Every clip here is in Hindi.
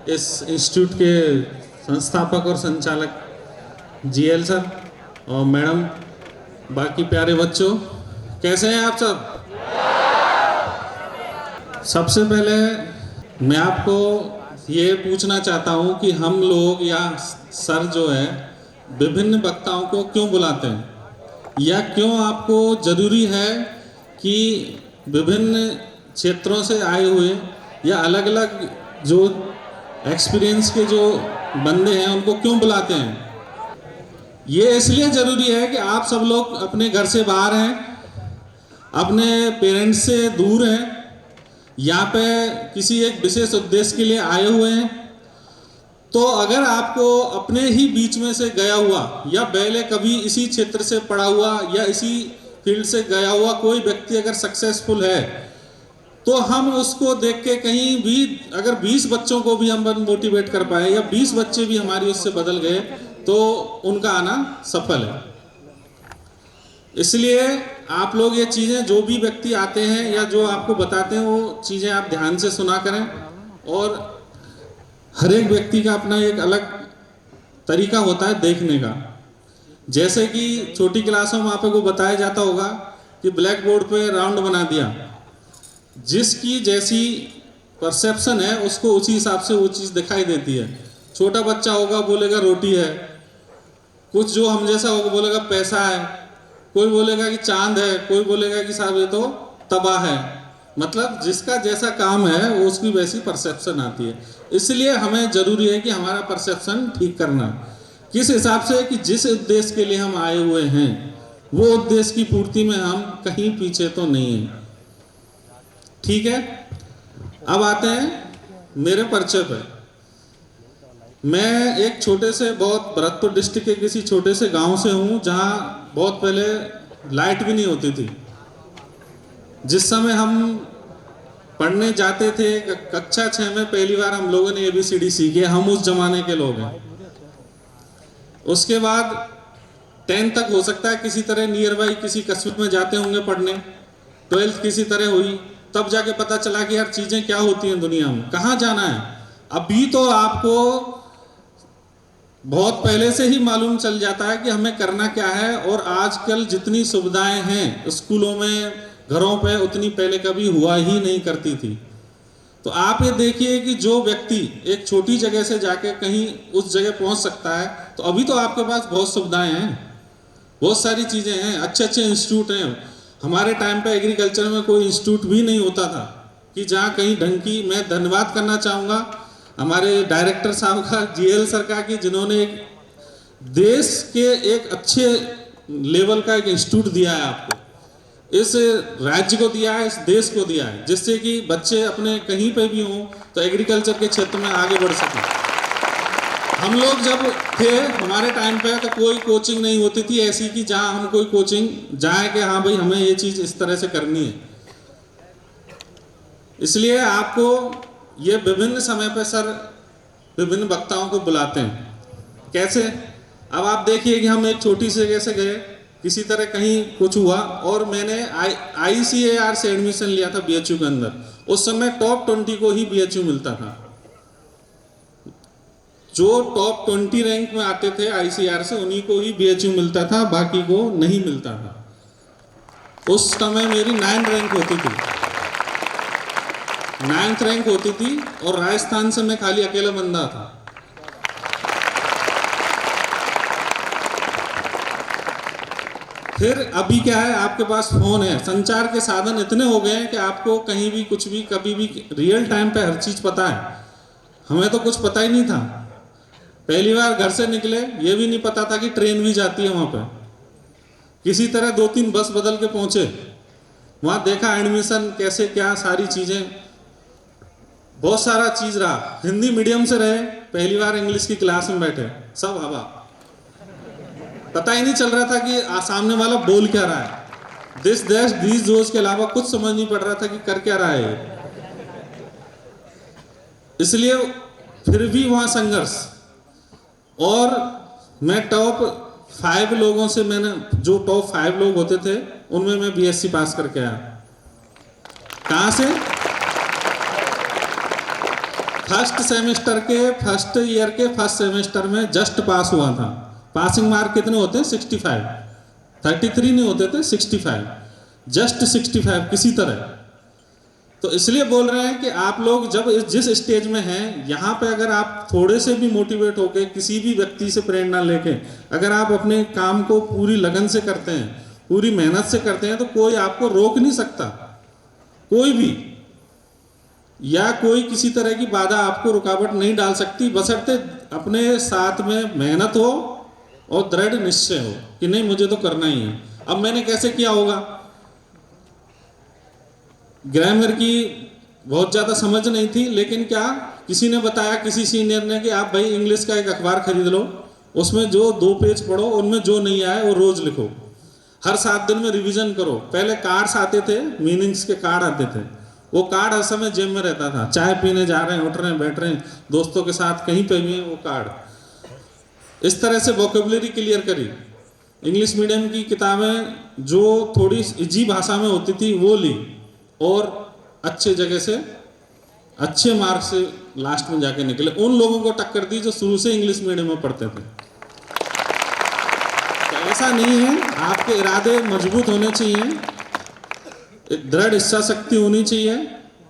इस इंस्टीट्यूट के संस्थापक और संचालक जीएल सर और मैडम, बाकी प्यारे बच्चों, कैसे हैं आप सब? सबसे पहले मैं आपको ये पूछना चाहता हूँ कि हम लोग या सर जो है विभिन्न वक्ताओं को क्यों बुलाते हैं, या क्यों आपको ज़रूरी है कि विभिन्न क्षेत्रों से आए हुए या अलग अलग जो एक्सपीरियंस के जो बंदे हैं उनको क्यों बुलाते हैं? ये इसलिए ज़रूरी है कि आप सब लोग अपने घर से बाहर हैं, अपने पेरेंट्स से दूर हैं, यहाँ पे किसी एक विशेष उद्देश्य के लिए आए हुए हैं। तो अगर आपको अपने ही बीच में से गया हुआ या पहले कभी इसी क्षेत्र से पढ़ा हुआ या इसी फील्ड से गया हुआ कोई व्यक्ति अगर सक्सेसफुल है, तो हम उसको देख के कहीं भी अगर 20 बच्चों को भी हम मोटिवेट कर पाए या 20 बच्चे भी हमारी उससे बदल गए तो उनका आना सफल है। इसलिए आप लोग ये चीज़ें, जो भी व्यक्ति आते हैं या जो आपको बताते हैं, वो चीज़ें आप ध्यान से सुना करें। और हर एक व्यक्ति का अपना एक अलग तरीका होता है देखने का। जैसे कि छोटी क्लासों में आप को बताया जाता होगा कि ब्लैक बोर्ड पे राउंड बना दिया, जिसकी जैसी परसेप्शन है उसको उसी हिसाब से वो चीज़ दिखाई देती है। छोटा बच्चा होगा बोलेगा रोटी है, कुछ जो हम जैसा होगा बोलेगा पैसा है, कोई बोलेगा कि चांद है, कोई बोलेगा कि साहब ये तो तबाह है। मतलब जिसका जैसा काम है वो उसकी वैसी परसेप्शन आती है। इसलिए हमें ज़रूरी है कि हमारा परसेप्शन ठीक करना, किस हिसाब से कि जिस उद्देश्य के लिए हम आए हुए हैं वो उद्देश्य की पूर्ति में हम कहीं पीछे तो नहीं हैं। ठीक है, अब आते हैं मेरे परिचय पर। मैं एक छोटे से, बहुत भरतपुर डिस्ट्रिक्ट के किसी छोटे से गांव से हूं, जहां बहुत पहले लाइट भी नहीं होती थी। जिस समय हम पढ़ने जाते थे कक्षा 6 में पहली बार हम लोगों ने ABCD सीखे, हम उस जमाने के लोग हैं। उसके बाद 10 तक हो सकता है किसी तरह नियर बाई किसी कस्बे में जाते होंगे पढ़ने, 12th किसी तरह हुई, तब जाके पता चला कि यार चीज़ें क्या होती हैं दुनिया में, कहाँ जाना है। अभी तो आपको बहुत पहले से ही मालूम चल जाता है कि हमें करना क्या है। और आजकल जितनी सुविधाएं हैं स्कूलों में, घरों पे, उतनी पहले कभी हुआ ही नहीं करती थी। तो आप ये देखिए कि जो व्यक्ति एक छोटी जगह से जाके कहीं उस जगह पहुंच सकता है, तो अभी तो आपके पास बहुत सुविधाएं हैं, बहुत सारी चीज़ें हैं, अच्छे अच्छे इंस्टीट्यूट हैं। हमारे टाइम पे एग्रीकल्चर में कोई इंस्टीट्यूट भी नहीं होता था कि जहाँ कहीं ढंग की। मैं धन्यवाद करना चाहूँगा हमारे डायरेक्टर साहब का, GL सर का, कि जिन्होंने एक देश के एक अच्छे लेवल का एक इंस्टीट्यूट दिया है आपको, इस राज्य को दिया है, इस देश को दिया है, जिससे कि बच्चे अपने कहीं पे भी हों तो एग्रीकल्चर के क्षेत्र में आगे बढ़ सकें। हम लोग जब थे, हमारे टाइम पे तो कोई कोचिंग नहीं होती थी ऐसी कि जहां हम कोई कोचिंग जाए कि हाँ भाई हमें ये चीज़ इस तरह से करनी है। इसलिए आपको ये विभिन्न समय पर सर विभिन्न वक्ताओं को बुलाते हैं। कैसे? अब आप देखिए कि हम एक छोटी से जगह से गए, किसी तरह कहीं कुछ हुआ और मैंने ICAR से एडमिशन लिया था BHU के अंदर। उस समय टॉप 20 को ही BHU मिलता था। जो टॉप 20 रैंक में आते थे ICAR से, उन्हीं को ही BHU मिलता था, बाकी को नहीं मिलता था। उस समय मेरी 9 रैंक होती थी, 9th रैंक होती थी, और राजस्थान से मैं खाली अकेला बंदा था। फिर अभी क्या है, आपके पास फोन है, संचार के साधन इतने हो गए हैं कि आपको कहीं भी कुछ भी कभी भी रियल टाइम पे हर चीज़ पता है। हमें तो कुछ पता ही नहीं था, पहली बार घर से निकले ये भी नहीं पता था कि ट्रेन भी जाती है वहाँ पे। किसी तरह 2-3 बस बदल के पहुँचे, वहाँ देखा एडमिशन कैसे क्या सारी चीज़ें, बहुत सारा चीज़ रहा। हिंदी मीडियम से रहे, पहली बार इंग्लिश की क्लास में बैठे, सब हवा, पता ही नहीं चल रहा था कि सामने वाला बोल क्या रहा है। दिस दैश दीज जोज के अलावा कुछ समझ नहीं पड़ रहा था कि कर क्या रहा है। इसलिए फिर भी वहाँ संघर्ष। और मैं टॉप 5 लोगों से, मैंने जो टॉप 5 लोग होते थे उनमें मैं BSc पास करके आया। कहाँ से? फर्स्ट सेमेस्टर के फर्स्ट ईयर के फर्स्ट सेमेस्टर में जस्ट पास हुआ था। पासिंग मार्क कितने होते हैं? 65। 33 नहीं होते थे, 65, जस्ट 65 किसी तरह। तो इसलिए बोल रहे हैं कि आप लोग जब जिस स्टेज में हैं, यहाँ पे अगर आप थोड़े से भी मोटिवेट होके किसी भी व्यक्ति से प्रेरणा लेके अगर आप अपने काम को पूरी लगन से करते हैं, पूरी मेहनत से करते हैं, तो कोई आपको रोक नहीं सकता, कोई भी, या कोई किसी तरह की बाधा आपको रुकावट नहीं डाल सकती, बशर्ते अपने साथ में मेहनत हो और दृढ़ निश्चय हो कि नहीं मुझे तो करना ही है। अब मैंने कैसे किया होगा? ग्रामर की बहुत ज़्यादा समझ नहीं थी, लेकिन क्या किसी ने बताया, किसी सीनियर ने, कि आप भाई इंग्लिश का एक अखबार खरीद लो, उसमें जो 2 पेज पढ़ो, उनमें जो नहीं आए वो रोज लिखो, हर 7 दिन में रिवीजन करो। पहले कार्ड्स आते थे, मीनिंग्स के कार्ड आते थे, वो कार्ड हर समय जेब में रहता था। चाय पीने जा रहे हैं, उठ रहे हैं, बैठ रहे हैं दोस्तों के साथ, कहीं पे भी वो कार्ड। इस तरह से वोकेबुलरी क्लियर करी। इंग्लिश मीडियम की किताबें जो थोड़ी इजी भाषा में होती थी वो ली, और अच्छे जगह से अच्छे मार्क्स से लास्ट में जाके निकले। उन लोगों को टक्कर दी जो शुरू से इंग्लिश मीडियम में पढ़ते थे। तो ऐसा नहीं है, आपके इरादे मजबूत होने चाहिए, एक दृढ़ इच्छा शक्ति होनी चाहिए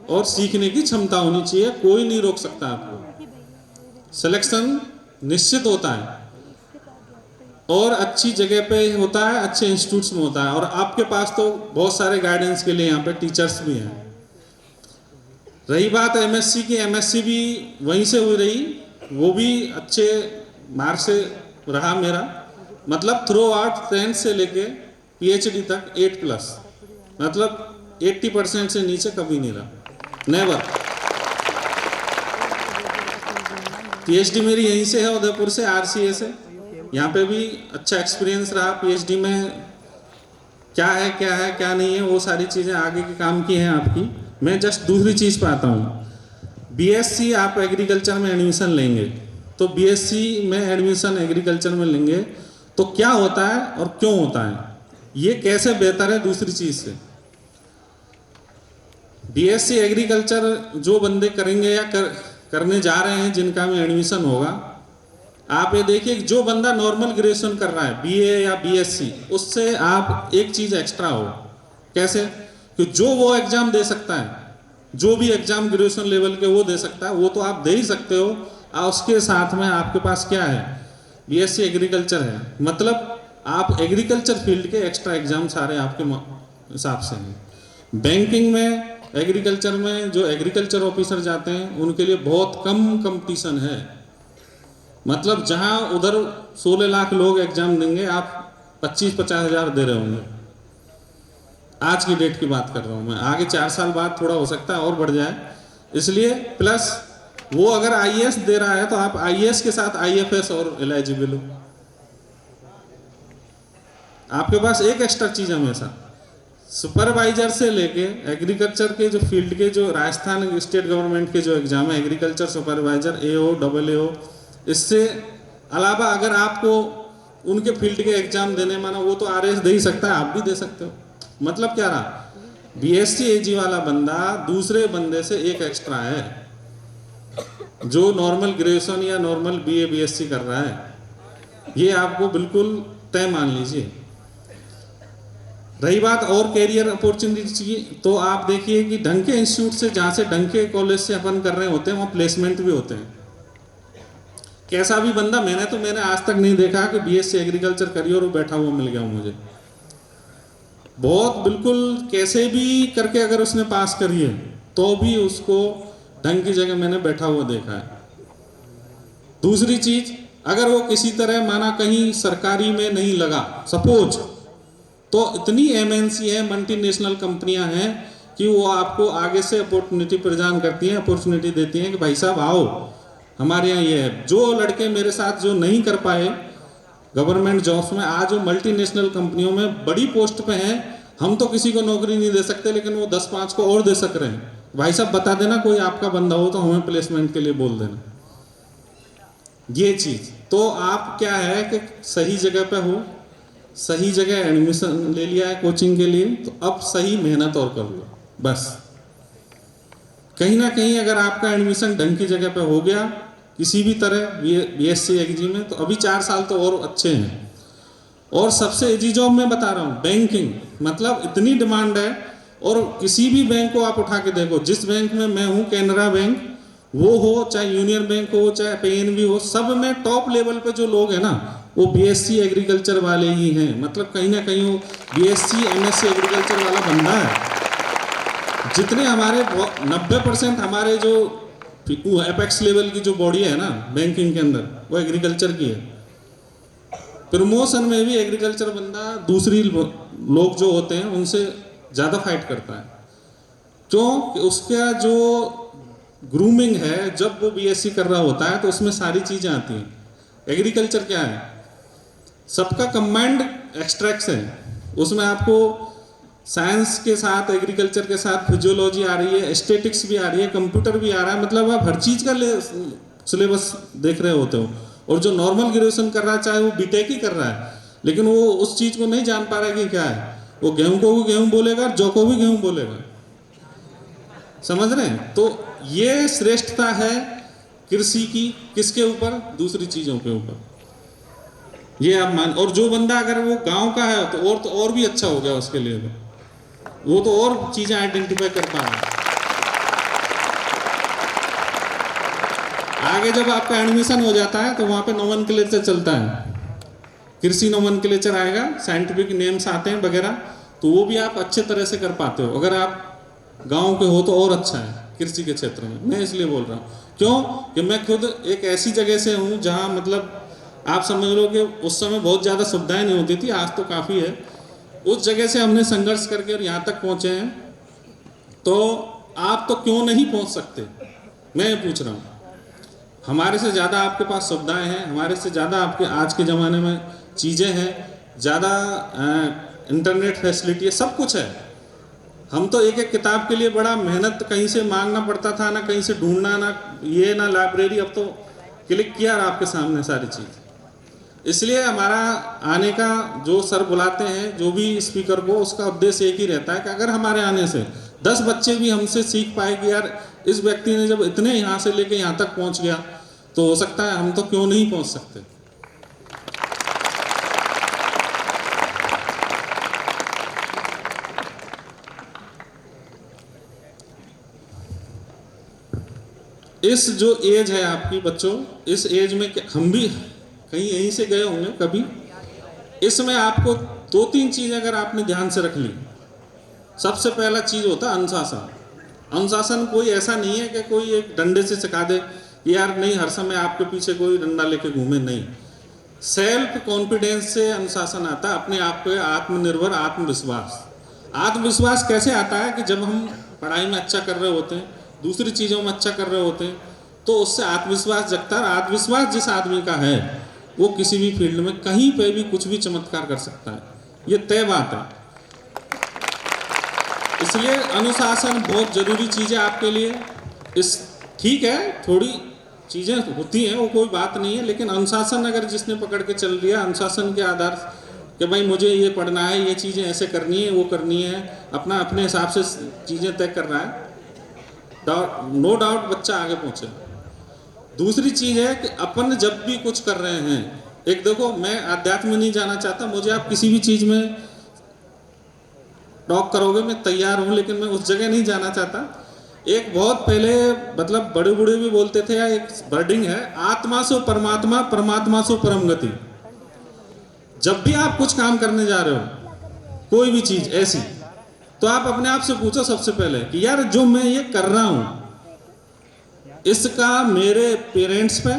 और सीखने की क्षमता होनी चाहिए। कोई नहीं रोक सकता आपको। सिलेक्शन निश्चित होता है और अच्छी जगह पे होता है, अच्छे इंस्टीट्यूट्स में होता है, और आपके पास तो बहुत सारे गाइडेंस के लिए यहाँ पे टीचर्स भी हैं। रही बात एमएससी की, एमएससी भी वहीं से हुई रही, वो भी अच्छे मार्क्स से रहा मेरा। मतलब थ्रू आउट 10th से लेके पीएचडी तक 8+, मतलब 80% से नीचे कभी नहीं रहा, नेवर। पीएचडी मेरी यहीं से है, उदयपुर से, आरसीए से। यहाँ पे भी अच्छा एक्सपीरियंस रहा। पीएचडी में क्या है क्या नहीं है, वो सारी चीज़ें आगे के काम की हैं आपकी। मैं जस्ट दूसरी चीज़ पे आता हूँ। बीएससी आप एग्रीकल्चर में एडमिशन लेंगे, तो बीएससी में एडमिशन एग्रीकल्चर में लेंगे तो क्या होता है और क्यों होता है, ये कैसे बेहतर है दूसरी चीज़ से। बीएससी एग्रीकल्चर जो बंदे करेंगे या करने जा रहे हैं, जिनका में एडमिशन होगा, आप ये देखिए कि जो बंदा नॉर्मल ग्रेजुएशन कर रहा है, बीए या बीएससी, उससे आप एक चीज़ एक्स्ट्रा हो। कैसे? कि जो वो एग्ज़ाम दे सकता है, जो भी एग्ज़ाम ग्रेजुएशन लेवल के वो दे सकता है, वो तो आप दे ही सकते हो। उसके साथ में आपके पास क्या है? बीएससी एग्रीकल्चर है, मतलब आप एग्रीकल्चर फील्ड के एक्स्ट्रा एग्ज़ाम सारे आपके हिसाब से हैं। बैंकिंग में, एग्रीकल्चर में जो एग्रीकल्चर ऑफिसर जाते हैं उनके लिए बहुत कम कंपटीशन है। मतलब जहां उधर 16 लाख लोग एग्जाम देंगे, आप 25-50 हज़ार दे रहे होंगे। आज की डेट की बात कर रहा हूं मैं, आगे 4 साल बाद थोड़ा हो सकता है और बढ़ जाए। इसलिए प्लस वो अगर आईएएस दे रहा है तो आप आईएएस के साथ आईएफएस और एलिजिबल हो। आपके पास एक एक्स्ट्रा चीज हमेशा, सुपरवाइजर से लेके एग्रीकल्चर के जो फील्ड के, जो राजस्थान स्टेट गवर्नमेंट के जो एग्जाम है, एग्रीकल्चर सुपरवाइजर, एओ, डबल एओ, इससे अलावा अगर आपको उनके फील्ड के एग्जाम देने, माना वो तो आरएस दे ही सकता है, आप भी दे सकते हो। मतलब क्या रहा? बीएससी एजी वाला बंदा दूसरे बंदे से एक एक्स्ट्रा है, जो नॉर्मल ग्रेजुएशन या नॉर्मल बीए बीएससी कर रहा है। ये आपको बिल्कुल तय मान लीजिए। रही बात और कैरियर अपॉर्चुनिटी की, तो आप देखिए कि ढंग के इंस्टीट्यूट से, जहाँ से ढंग के कॉलेज से अपन कर रहे होते हैं, वहाँ प्लेसमेंट भी होते हैं। कैसा भी बंदा, मैंने आज तक नहीं देखा कि बीएससी एग्रीकल्चर करिए और वो बैठा हुआ मिल गया मुझे। बहुत बिल्कुल कैसे भी करके अगर उसने पास करी है तो भी उसको ढंग की जगह मैंने बैठा हुआ देखा है। दूसरी चीज, अगर वो किसी तरह माना कहीं सरकारी में नहीं लगा सपोज, तो इतनी एमएनसी है, मल्टीनेशनल कंपनियां हैं कि वो आपको आगे से अपॉर्चुनिटी प्रदान करती हैं, अपॉर्चुनिटी देती हैं कि भाई साहब आओ हमारे यहाँ ये है। जो लड़के मेरे साथ जो नहीं कर पाए गवर्नमेंट जॉब्स में, आज वो मल्टीनेशनल कंपनियों में बड़ी पोस्ट पे हैं। हम तो किसी को नौकरी नहीं दे सकते, लेकिन वो 10-5 को और दे सक रहे हैं। भाई साहब बता देना, कोई आपका बंदा हो तो हमें प्लेसमेंट के लिए बोल देना। ये चीज तो आप क्या है कि सही जगह पे हो, सही जगह एडमिशन ले लिया है कोचिंग के लिए, तो अब सही मेहनत और कर लो बस। कहीं ना कहीं अगर आपका एडमिशन ढंग की जगह पे हो गया किसी भी तरह बीएससी एग्री में, तो अभी 4 साल तो और अच्छे हैं। और सबसे इजी जॉब मैं बता रहा हूँ बैंकिंग, मतलब इतनी डिमांड है। और किसी भी बैंक को आप उठा के देखो, जिस बैंक में मैं हूँ कैनरा बैंक वो हो, चाहे यूनियन बैंक हो, चाहे पीएनबी हो, सब में टॉप लेवल पे जो लोग हैं ना वो बीएससी एग्रीकल्चर वाले ही हैं। मतलब कहीं ना कहीं वो बीएससी एमएससी एग्रीकल्चर वाला बंदा है। जितने हमारे 90% हमारे जो एपेक्स लेवल की जो बॉडी है ना बैंकिंग के अंदर वो एग्रीकल्चर की है। प्रमोशन में भी एग्रीकल्चर बंदा दूसरी लोग जो होते हैं उनसे ज़्यादा फाइट करता है। क्यों? कि उसका जो ग्रूमिंग है जब वो बीएससी कर रहा होता है तो उसमें सारी चीज़ें आती हैं। एग्रीकल्चर क्या है? सबका कंबाइंड एक्सट्रैक्ट्स है। उसमें आपको साइंस के साथ एग्रीकल्चर के साथ फिजियोलॉजी आ रही है, एस्थेटिक्स भी आ रही है, कंप्यूटर भी आ रहा है। मतलब आप हर चीज़ का सिलेबस देख रहे होते हो। और जो नॉर्मल ग्रेजुएशन कर रहा है चाहे वो बीटेक ही कर रहा है लेकिन वो उस चीज़ को नहीं जान पा रहा है कि क्या है। वो गेहूं को भी गेहूं बोलेगा, जौ को भी गेहूं बोलेगा। समझ रहे हैं? तो ये श्रेष्ठता है कृषि की किसके ऊपर? दूसरी चीज़ों के ऊपर। ये आप मान। और जो बंदा अगर वो गांव का है तो और भी अच्छा हो गया उसके लिए। वो तो और चीज़ें आइडेंटिफाई कर पा रहा है। आगे जब आपका एडमिशन हो जाता है तो वहाँ पे नोमेनक्लेचर चलता है, कृषि नोमेनक्लेचर आएगा, साइंटिफिक नेम्स आते हैं वगैरह, तो वो भी आप अच्छे तरह से कर पाते हो। अगर आप गांव के हो तो और अच्छा है कृषि के क्षेत्र में। मैं इसलिए बोल रहा हूँ क्यों कि मैं खुद एक ऐसी जगह से हूँ जहाँ मतलब आप समझ लो कि उस समय बहुत ज़्यादा सुविधाएं नहीं होती थी, आज तो काफ़ी है। उस जगह से हमने संघर्ष करके और यहाँ तक पहुँचे हैं, तो आप तो क्यों नहीं पहुँच सकते? मैं ये पूछ रहा हूँ। हमारे से ज़्यादा आपके पास सुविधाएं हैं, हमारे से ज़्यादा आपके आज के ज़माने में चीज़ें हैं, ज़्यादा इंटरनेट फैसिलिटी है, सब कुछ है। हम तो एक एक किताब के लिए बड़ा मेहनत कहीं से मांगना पड़ता था, ना कहीं से ढूंढना, ना ये ना लाइब्रेरी। अब तो क्लिक किया और आपके सामने सारी चीज़। इसलिए हमारा आने का जो सर बुलाते हैं जो भी स्पीकर को, उसका उद्देश्य एक ही रहता है कि अगर हमारे आने से 10 बच्चे भी हमसे सीख पाए कि यार इस व्यक्ति ने जब इतने यहाँ से लेके यहाँ तक पहुँच गया तो हो सकता है हम तो क्यों नहीं पहुँच सकते। इस जो एज है आपकी बच्चों, इस एज में हम भी कहीं यहीं से गए होंगे कभी। इसमें आपको 2-3 चीज़ अगर आपने ध्यान से रख ली। सबसे पहला चीज़ होता है अनुशासन। अनुशासन कोई ऐसा नहीं है कि कोई एक डंडे से सिखा दे कि यार नहीं हर समय आपके पीछे कोई डंडा लेके घूमे, नहीं। सेल्फ कॉन्फिडेंस से अनुशासन आता है, अपने आप पे आत्मनिर्भर आत्मविश्वास। आत्मविश्वास कैसे आता है कि जब हम पढ़ाई में अच्छा कर रहे होते हैं, दूसरी चीज़ों में अच्छा कर रहे होते हैं, तो उससे आत्मविश्वास जगता है। आत्मविश्वास जिस आदमी का है वो किसी भी फील्ड में कहीं पे भी कुछ भी चमत्कार कर सकता है, ये तय बात है। इसलिए अनुशासन बहुत ज़रूरी चीज़ है आपके लिए। ठीक है थोड़ी चीज़ें होती हैं, वो कोई बात नहीं है, लेकिन अनुशासन अगर जिसने पकड़ के चल लिया, अनुशासन के आधार कि भाई मुझे ये पढ़ना है, ये चीज़ें ऐसे करनी है, वो करनी है, अपना अपने हिसाब से चीज़ें तय कर रहा है, नो डाउट बच्चा आगे पहुँचे। दूसरी चीज़ है कि अपन जब भी कुछ कर रहे हैं, एक देखो मैं आध्यात्म में नहीं जाना चाहता, मुझे आप किसी भी चीज़ में टॉक करोगे मैं तैयार हूँ, लेकिन मैं उस जगह नहीं जाना चाहता। एक बहुत पहले मतलब बड़े बूढ़े भी बोलते थे, एक वर्डिंग है, आत्मा सो परमात्मा, परमात्मा सो परम गति। जब भी आप कुछ काम करने जा रहे हो, कोई भी चीज़ ऐसी, तो आप अपने आप से पूछो सबसे पहले कि यार जो मैं ये कर रहा हूँ इसका मेरे पेरेंट्स पे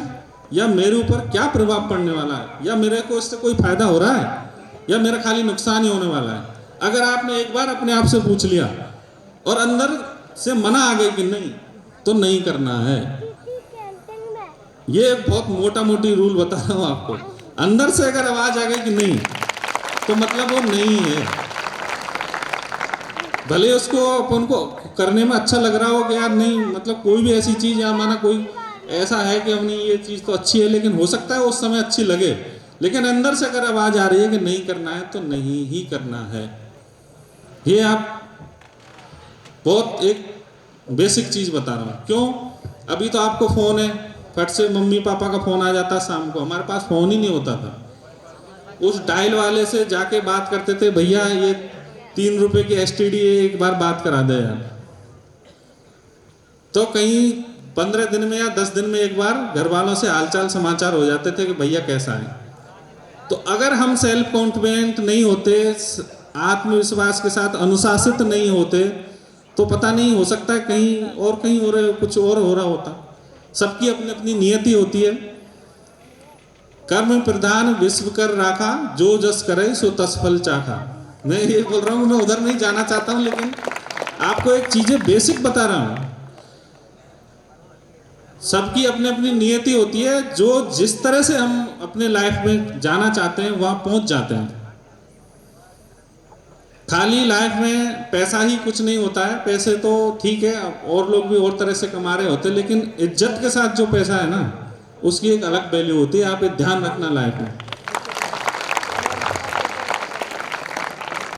या मेरे ऊपर क्या प्रभाव पड़ने वाला है, या मेरे को इससे कोई फायदा हो रहा है या मेरा खाली नुकसान ही होने वाला है। अगर आपने एक बार अपने आप से पूछ लिया और अंदर से मना आ गई कि नहीं, तो नहीं करना है। ये बहुत मोटा मोटी रूल बता रहा हूँ आपको। अंदर से अगर आवाज आ गई कि नहीं, तो मतलब वो नहीं है। भले उसको अपन को करने में अच्छा लग रहा हो कि यार नहीं, मतलब कोई भी ऐसी चीज़ या माना कोई ऐसा है कि हमने ये चीज़ तो अच्छी है, लेकिन हो सकता है उस समय अच्छी लगे, लेकिन अंदर से अगर आवाज़ आ रही है कि नहीं करना है तो नहीं ही करना है। ये आप बहुत एक बेसिक चीज़ बता रहा हूँ। क्यों? अभी तो आपको फ़ोन है, फट से मम्मी पापा का फ़ोन आ जाता शाम को, हमारे पास फ़ोन ही नहीं होता था। उस डायल वाले से जाके बात करते थे, भैया ये 3 रुपए की STD है, एक बार बात करा दे यार। तो कहीं 15 दिन में या 10 दिन में एक बार घर वालों से हालचाल समाचार हो जाते थे कि भैया कैसा है। तो अगर हम सेल्फ कॉन्फिडेंट नहीं होते, आत्मविश्वास के साथ अनुशासित नहीं होते, तो पता नहीं, हो सकता है कहीं हो रहे, कुछ और हो रहा होता। सबकी अपनी अपनी नियति होती है। कर्म प्रधान विश्व कर राखा, जो जस करे सो तस फल चाखा। मैं ये बोल रहा हूँ, मैं उधर नहीं जाना चाहता हूँ, लेकिन आपको एक चीजें बेसिक बता रहा हूँ। सबकी अपनी अपनी नियति होती है। जो जिस तरह से हम अपने लाइफ में जाना चाहते हैं वहां पहुंच जाते हैं। खाली लाइफ में पैसा ही कुछ नहीं होता है। पैसे तो ठीक है, और लोग भी और तरह से कमा रहे होते हैं, लेकिन इज्जत के साथ जो पैसा है ना, उसकी एक अलग वैल्यू होती है। आप ये ध्यान रखना लाइफ में।